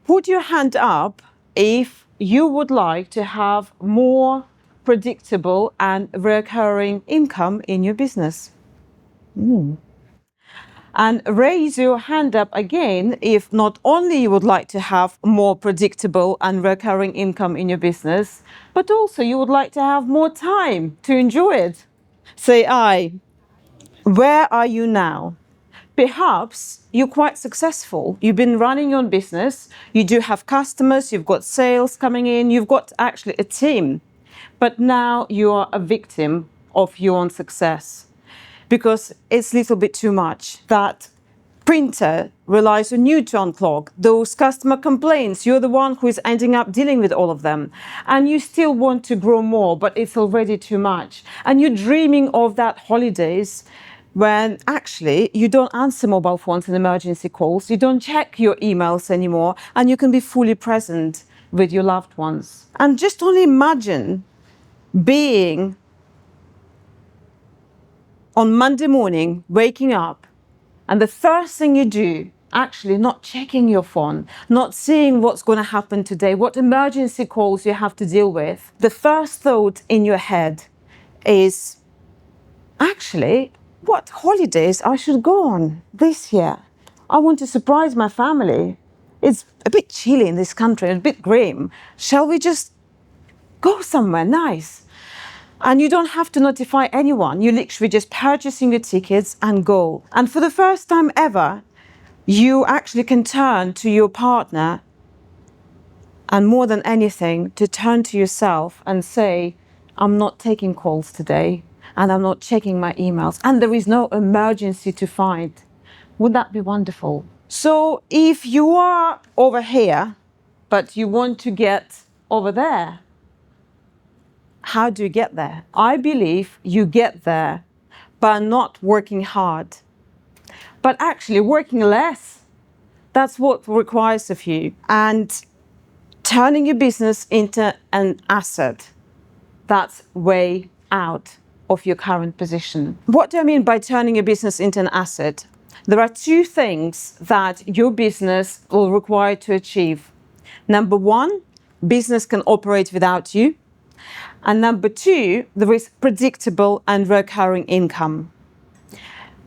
put your hand up if you would like to have more predictable and recurring income in your business. And raise your hand up again if not only you would like to have more predictable and recurring income in your business, but also you would like to have more time to enjoy it. Say aye. Where are you now? Perhaps you're quite successful. You've been running your own business. You do have customers. You've got sales coming in. You've got actually a team. But now you are a victim of your own success because it's a little bit too much. That printer relies on you to unclog. Those customer complaints, you're the one who is ending up dealing with all of them. And you still want to grow more, but it's already too much. And you're dreaming of that holidays when actually you don't answer mobile phones and emergency calls, you don't check your emails anymore, and you can be fully present with your loved ones. And just only imagine being on Monday morning, waking up, and the first thing you do, actually not checking your phone, not seeing what's going to happen today, what emergency calls you have to deal with. The first thought in your head is, actually, what holidays I should go on this year. I want to surprise my family. It's a bit chilly in this country, a bit grim. Shall we just go somewhere nice? And you don't have to notify anyone. You're literally just purchasing your tickets and go. And for the first time ever, you actually can turn to your partner and more than anything, to turn to yourself and say, I'm not taking calls today and I'm not checking my emails and there is no emergency to find. Would that be wonderful? So if you are over here, but you want to get over there, how do you get there? I believe you get there by not working hard, but actually working less. That's what it requires of you. And turning your business into an asset, that's way out of your current position. What do I mean by turning your business into an asset? There are two things that your business will require to achieve. Number one, business can operate without you. And number two, there is predictable and recurring income.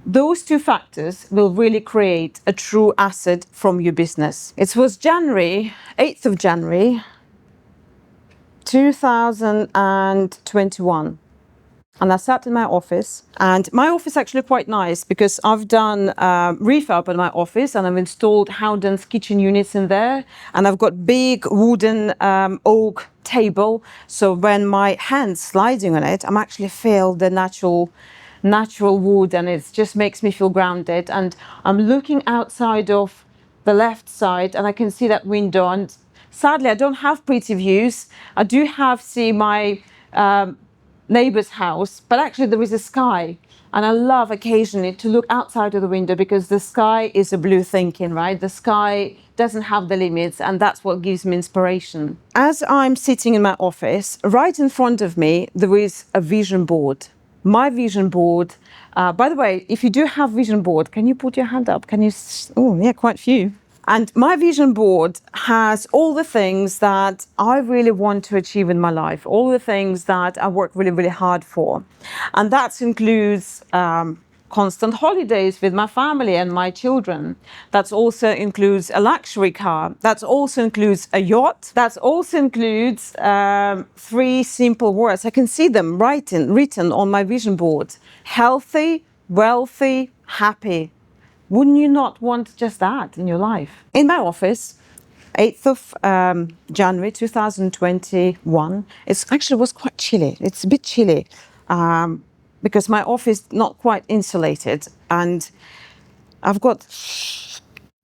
Those two factors will really create a true asset from your business. It was 8th of January, 2021. And I sat in my office, and my office is actually quite nice because I've done refurb in my office and I've installed Howden's kitchen units in there, and I've got big wooden oak table, so when my hand's sliding on it, I'm actually feel the natural wood, and it just makes me feel grounded. And I'm looking outside of the left side and I can see that window, and sadly I don't have pretty views. I do have see my neighbor's house, but actually there is a sky, and I love occasionally to look outside of the window because the sky is a blue thinking, right? The sky doesn't have the limits, and that's what gives me inspiration. As I'm sitting in my office, right in front of me there is a vision board. My vision board, by the way, if you do have vision board, can you put your hand up? Can you? Oh yeah, quite a few. And my vision board has all the things that I really want to achieve in my life, all the things that I work really, really hard for. And that includes constant holidays with my family and my children. That also includes a luxury car. That also includes a yacht. That also includes 3 simple words. I can see them written on my vision board. Healthy, wealthy, happy. Wouldn't you not want just that in your life? In my office, 8th of January 2021, it actually was quite chilly. It's a bit chilly because my office not quite insulated, and I've got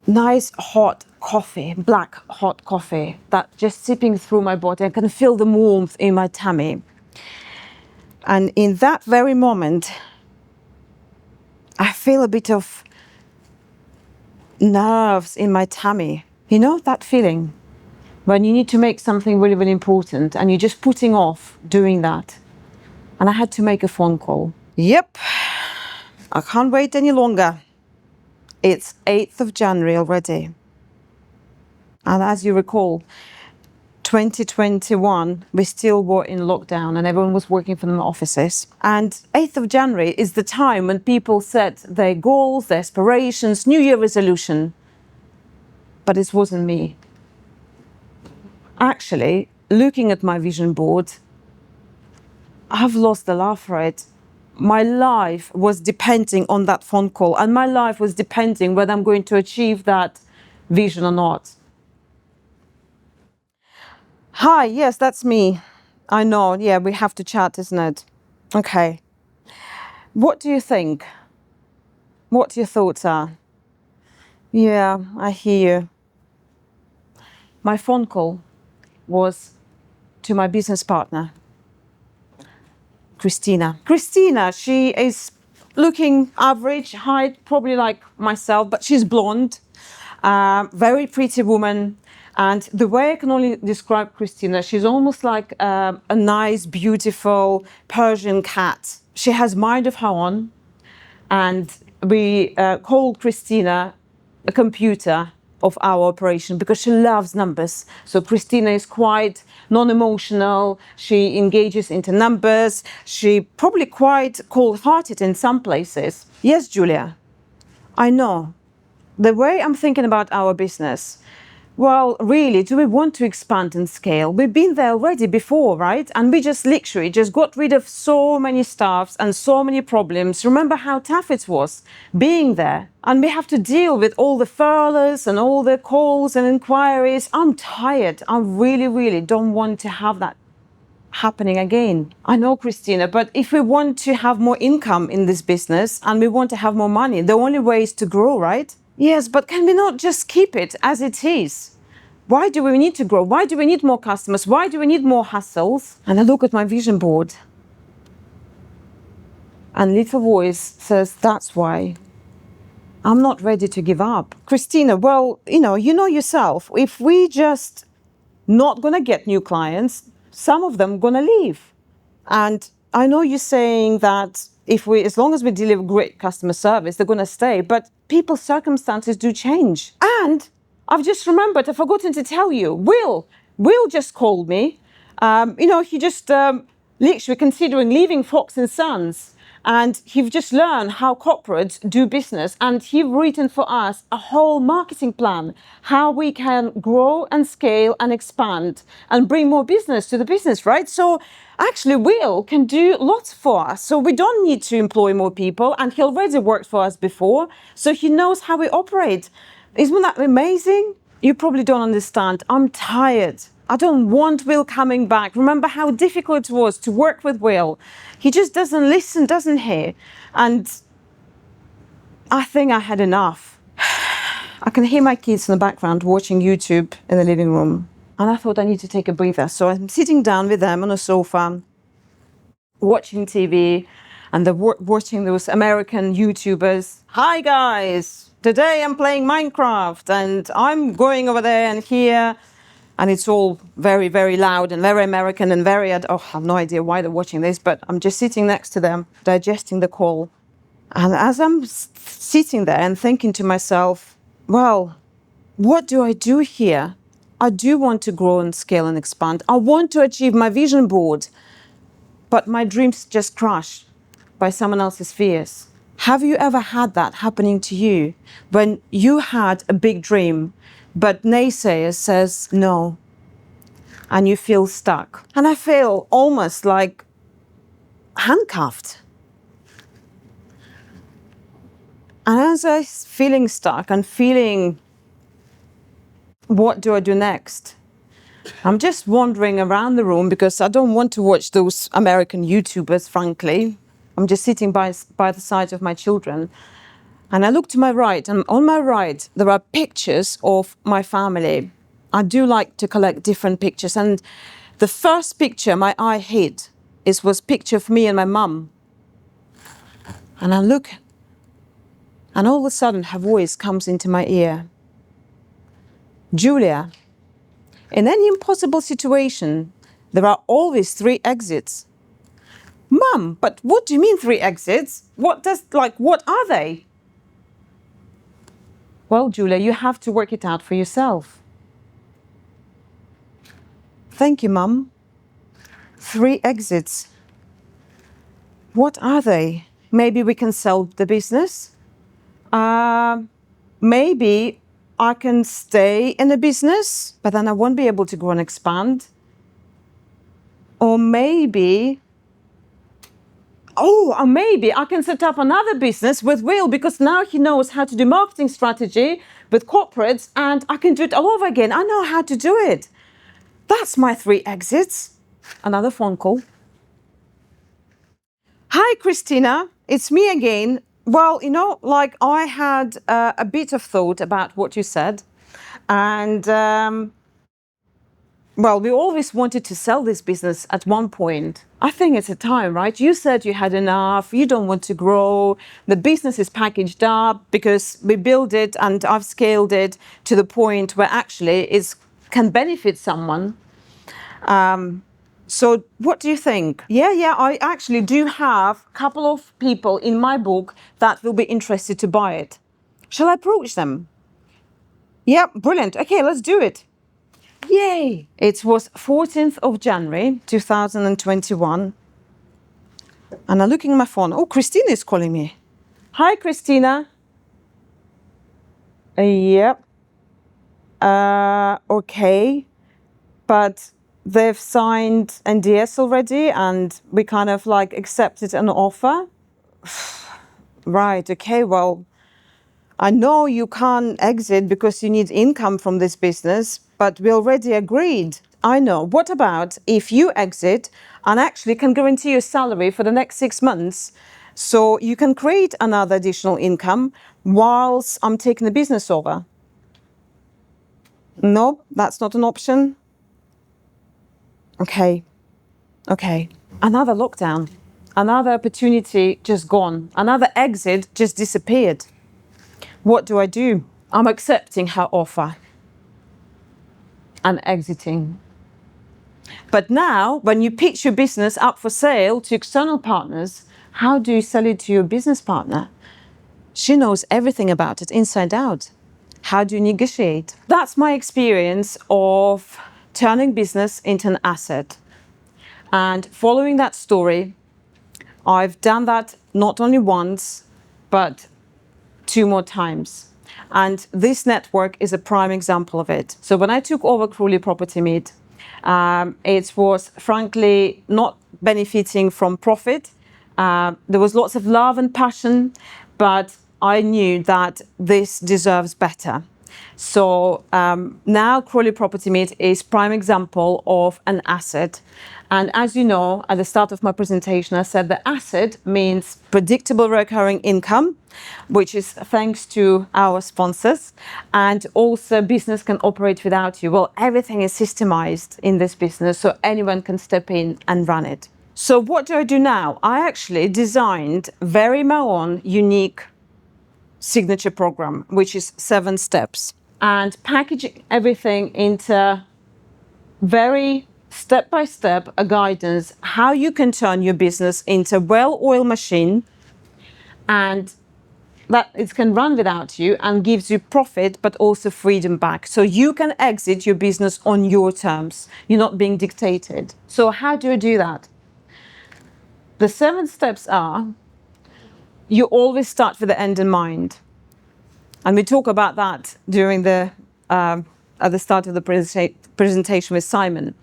nice hot coffee, black hot coffee, that just sipping through my body. I can feel the warmth in my tummy. And in that very moment, I feel a bit of nerves in my tummy. You know that feeling when you need to make something really, really important and you're just putting off doing that. And I had to make a phone call. Yep, I can't wait any longer. It's 8th of January already. And as you recall, 2021, we still were in lockdown and everyone was working from the offices. And 8th of January is the time when people set their goals, their aspirations, New Year resolution. But it wasn't me. Actually, looking at my vision board, I've lost the love for it. My life was depending on that phone call, and my life was depending whether I'm going to achieve that vision or not. Hi, yes, that's me. I know, yeah, we have to chat, isn't it? Okay. What do you think? What your thoughts are? Yeah, I hear you. My phone call was to my business partner, Christina. Christina, she is looking average height, probably like myself, but she's blonde, very pretty woman. And the way I can only describe Christina, she's almost like a nice, beautiful Persian cat. She has mind of her own, and we called Christina a computer of our operation because she loves numbers. So Christina is quite non-emotional. She engages into numbers. She probably quite cold-hearted in some places. Yes, Julia, I know. The way I'm thinking about our business, well, really, do we want to expand and scale? We've been there already before, right? And we just literally just got rid of so many staffs and so many problems. Remember how tough it was being there? And we have to deal with all the furloughs and all the calls and inquiries. I'm tired. I really, really don't want to have that happening again. I know, Christina, but if we want to have more income in this business and we want to have more money, the only way is to grow, right? Yes, but can we not just keep it as it is? Why do we need to grow? Why do we need more customers? Why do we need more hustles? And I look at my vision board, and little voice says, that's why. I'm not ready to give up. Christina, well, you know yourself, if we just not gonna get new clients, some of them gonna leave. And I know you're saying that as long as we deliver great customer service, they're gonna stay, but people's circumstances do change. And I've just remembered, I've forgotten to tell you, Will just called me. He just literally considering leaving Fox and Sons. And he've just learned how corporates do business, and he's written for us a whole marketing plan, how we can grow and scale and expand and bring more business to the business, right? So actually Will can do lots for us. So we don't need to employ more people, and he already worked for us before, so he knows how we operate. Isn't that amazing? You probably don't understand. I'm tired. I don't want Will coming back. Remember how difficult it was to work with Will. He just doesn't listen, doesn't he? And I think I had enough. I can hear my kids in the background watching YouTube in the living room. And I thought I need to take a breather. So I'm sitting down with them on a sofa, watching TV, and they're watching those American YouTubers. Hi guys, today I'm playing Minecraft and I'm going over there and here. And it's all very, very loud and very American and very, I have no idea why they're watching this, but I'm just sitting next to them, digesting the call. And as I'm sitting there and thinking to myself, well, what do I do here? I do want to grow and scale and expand. I want to achieve my vision board, but my dreams just crushed by someone else's fears. Have you ever had that happening to you when you had a big dream, but naysayers says no, and you feel stuck? And I feel almost like handcuffed. And as I'm feeling stuck and feeling, what do I do next? I'm just wandering around the room because I don't want to watch those American YouTubers, frankly. I'm just sitting by the side of my children. And I look to my right, and on my right, there are pictures of my family. I do like to collect different pictures. And the first picture my eye hit was a picture of me and my mum. And I look, and all of a sudden, her voice comes into my ear. Julia, in any impossible situation, there are always 3 exits. Mum, but what do you mean 3 exits? What are they? Well, Julia, you have to work it out for yourself. Thank you, Mum. 3 exits. What are they? Maybe we can sell the business. Maybe I can stay in the business, but then I won't be able to grow and expand. Or maybe I can set up another business with Will, because now he knows how to do marketing strategy with corporates, and I can do it all over again. I know how to do it. That's my 3 exits. Another phone call. Hi, Christina. It's me again. Well, I had a bit of thought about what you said. And, we always wanted to sell this business at one point. I think it's a time, right? You said you had enough, you don't want to grow. The business is packaged up because we built it and I've scaled it to the point where actually it can benefit someone. So what do you think? Yeah, I actually do have a couple of people in my book that will be interested to buy it. Shall I approach them? Yeah, brilliant. Okay, let's do it. Yay! It was 14th of January, 2021. And I'm looking at my phone. Oh, Christina is calling me. Hi, Christina. Yep. Okay. But they've signed NDS already and we kind of accepted an offer. Right, okay, well, I know you can't exit because you need income from this business, but we already agreed. I know. What about if you exit and actually can guarantee your salary for the next 6 months, so you can create another additional income whilst I'm taking the business over? No, that's not an option. Okay. Another lockdown, another opportunity just gone, another exit just disappeared. What do? I'm accepting her offer and exiting. But now, when you pitch your business up for sale to external partners, how do you sell it to your business partner? She knows everything about it inside out. How do you negotiate? That's my experience of turning business into an asset. And following that story, I've done that not only once, but 2 more times. And this network is a prime example of it. So when I took over Crawley Property Meet, it was frankly not benefiting from profit. There was lots of love and passion, but I knew that this deserves better. So now Crawley Property Meet is prime example of an asset. And as you know, at the start of my presentation, I said the asset means predictable recurring income, which is thanks to our sponsors, and also business can operate without you. Well, everything is systemized in this business, so anyone can step in and run it. So what do I do now? I actually designed very my own unique signature program, which is 7 steps, and packaging everything into very step-by-step guidance how you can turn your business into a well-oiled machine, and that it can run without you and gives you profit but also freedom back, so you can exit your business on your terms. You're not being dictated. So how do you do that? The 7 steps are: you always start with the end in mind, and we talk about that during the at the start of the presentation with Simon.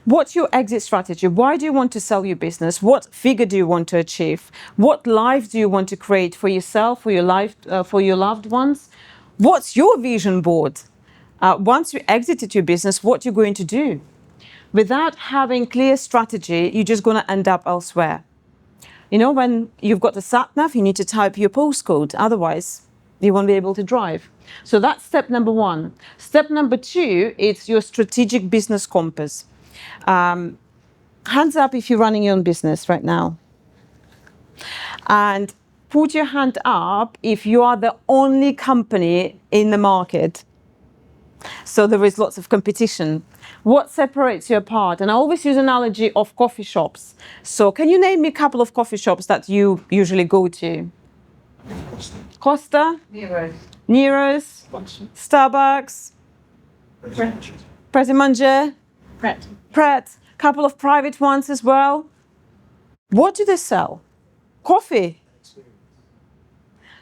What's your exit strategy? Why do you want to sell your business? What figure do you want to achieve? What life do you want to create for yourself, for your life, for your loved ones? What's your vision board? Once you exited your business, what you're going to do? Without having clear strategy, you're just going to end up elsewhere. You know, when you've got the sat-nav, you need to type your postcode. Otherwise, you won't be able to drive. So that's step number 1. Step number 2 is your strategic business compass. Hands up if you're running your own business right now. And put your hand up if you are the only company in the market. So there is lots of competition. What separates you apart? And I always use analogy of coffee shops. So can you name me a couple of coffee shops that you usually go to? Costa? Nero's? Starbucks? Pret a Manger? Pret, couple of private ones as well. What do they sell? Coffee.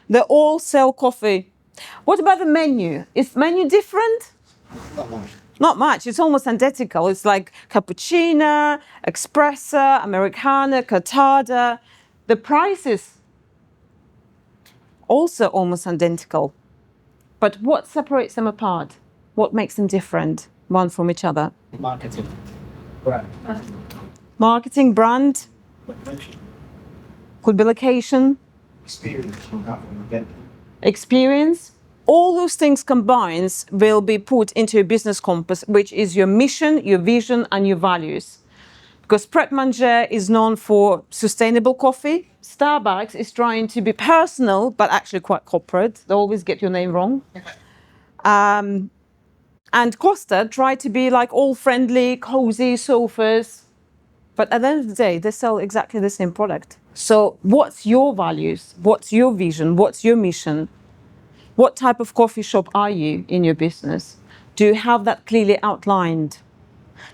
They all sell coffee. What about the menu? Is menu different? Not much. It's almost identical. It's like cappuccino, espresso, americano, cortado. The prices also almost identical. But what separates them apart? What makes them different one from each other? Marketing. Brand. Marketing, brand. Could be location. Experience you have when you get there. Experience. All those things combined will be put into a business compass, which is your mission, your vision, and your values. Because Pret Manger is known for sustainable coffee. Starbucks is trying to be personal, but actually quite corporate. They always get your name wrong. And Costa try to be like all friendly, cozy sofas. But at the end of the day, they sell exactly the same product. So what's your values? What's your vision? What's your mission? What type of coffee shop are you in your business? Do you have that clearly outlined?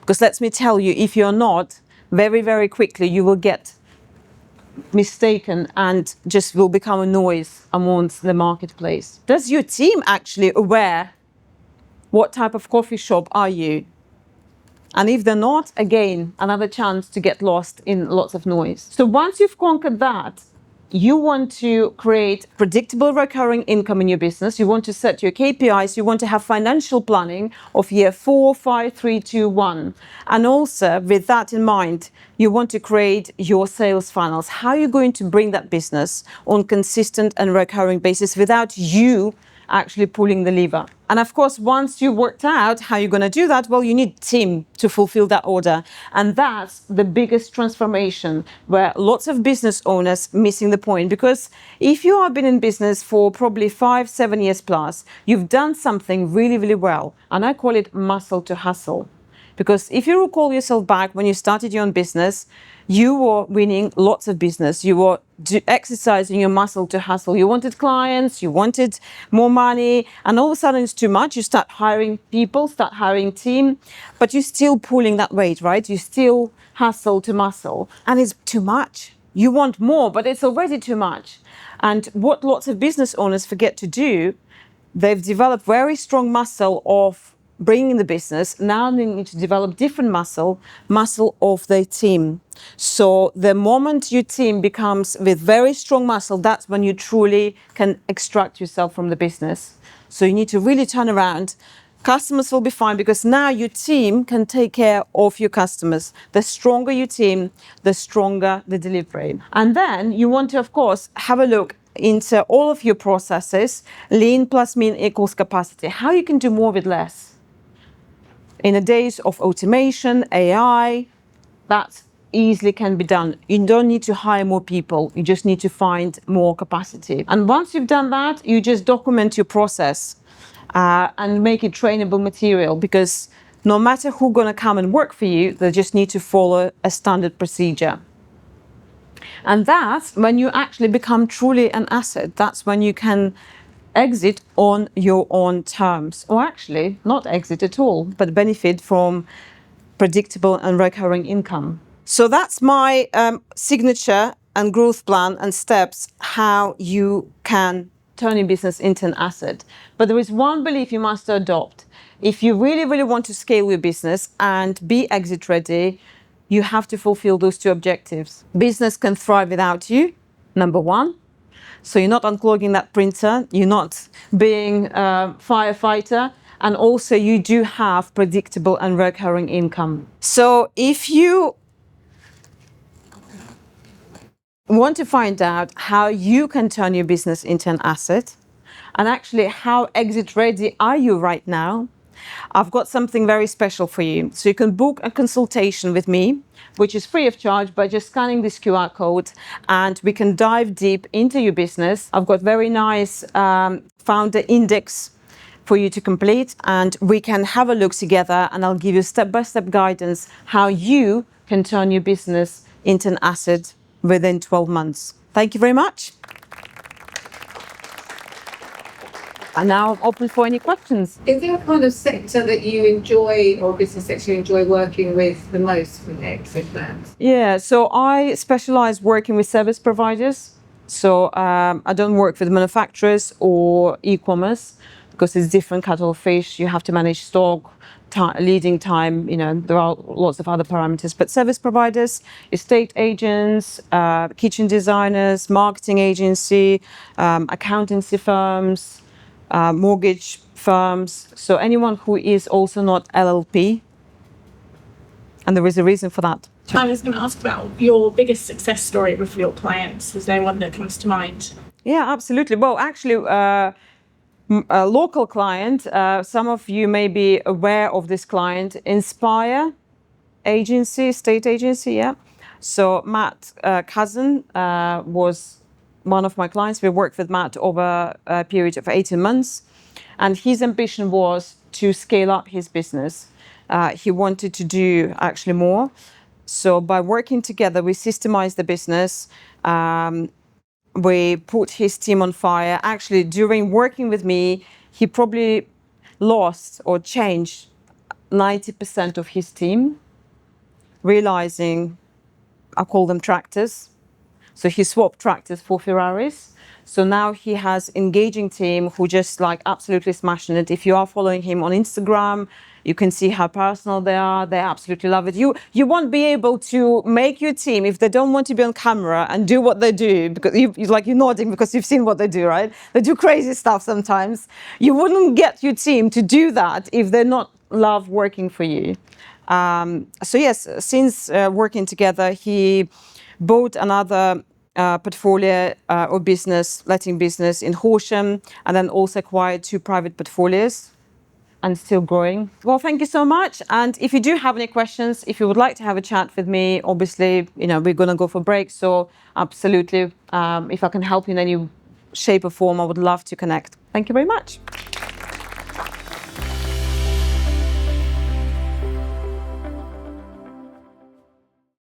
Because let me tell you, if you're not, very, very quickly you will get mistaken and just will become a noise amongst the marketplace. Does your team actually aware what type of coffee shop are you? And if they're not, again, another chance to get lost in lots of noise. So once you've conquered that, you want to create predictable recurring income in your business. You want to set your KPIs. You want to have financial planning of year 4, 5, 3, 2, 1. And also with that in mind, you want to create your sales funnels. How are you going to bring that business on consistent and recurring basis without you actually pulling the lever? And of course, once you worked out how you're going to do that, well, you need team to fulfill that order. And that's the biggest transformation where lots of business owners missing the point. Because if you have been in business for probably 5, 7 years plus, you've done something really, really well. And I call it muscle to hustle. Because if you recall yourself back when you started your own business, you were winning lots of business. You were exercising your muscle to hustle. You wanted clients, you wanted more money, and all of a sudden it's too much. You start hiring people, start hiring team, but you're still pulling that weight, right? You still hustle to muscle, and it's too much. You want more, but it's already too much. And what lots of business owners forget to do, they've developed very strong muscle of bringing the business. Now they need to develop different muscle of their team. So the moment your team becomes with very strong muscle, that's when you truly can extract yourself from the business. So you need to really turn around. Customers will be fine because now your team can take care of your customers. The stronger your team, the stronger the delivery. And then you want to, of course, have a look into all of your processes. Lean plus mean equals capacity. How you can do more with less. In the days of automation, AI, that easily can be done. You don't need to hire more people. You just need to find more capacity. And once you've done that, you just document your process and make it trainable material, because no matter who's going to come and work for you, they just need to follow a standard procedure. And that's when you actually become truly an asset. That's when you can exit on your own terms, or actually not exit at all, but benefit from predictable and recurring income. So that's my signature and growth plan and steps, how you can turn your business into an asset. But there is one belief you must adopt. If you really, really want to scale your business and be exit ready, you have to fulfill those two objectives. Business can thrive without you, number one. So you're not unclogging that printer, you're not being a firefighter, and also you do have predictable and recurring income. So if you want to find out how you can turn your business into an asset, and actually how exit ready are you right now, I've got something very special for you. So you can book a consultation with me, which is free of charge, by just scanning this QR code, and we can dive deep into your business. I've got very nice founder index for you to complete, and we can have a look together, and I'll give you step-by-step guidance how you can turn your business into an asset within 12 months. Thank you very much. And now I'm open for any questions. Is there a kind of sector that you enjoy or business sector you enjoy working with the most for the exit plans? Yeah, so I specialize working with service providers. So I don't work with manufacturers or e-commerce because it's different kettle of fish. You have to manage stock, leading time. There are lots of other parameters. But service providers, estate agents, kitchen designers, marketing agency, accountancy firms, mortgage firms. So anyone who is also not LLP. And there is a reason for that. I was going to ask about your biggest success story with your clients. Is there one that comes to mind? Yeah, absolutely. Well, actually, a local client, some of you may be aware of this client, Inspire Agency, state agency, yeah. So Matt Cousin was one of my clients. We worked with Matt over a period of 18 months. And his ambition was to scale up his business. He wanted to do actually more. So by working together, we systemized the business. We put his team on fire. Actually, during working with me, he probably lost or changed 90% of his team, realizing, I call them tractors. So he swapped tractors for Ferraris. So now he has engaging team who just like absolutely smashing it. If you are following him on Instagram, you can see how personal they are. They absolutely love it. You won't be able to make your team if they don't want to be on camera and do what they do, because you're nodding because you've seen what they do, right? They do crazy stuff sometimes. You wouldn't get your team to do that if they're not love working for you. So yes, since working together, he bought another portfolio or letting business in Horsham, and then also acquired 2 private portfolios and still growing. Well, thank you so much. And if you do have any questions, if you would like to have a chat with me, obviously, we're going to go for break. So absolutely, if I can help you in any shape or form, I would love to connect. Thank you very much.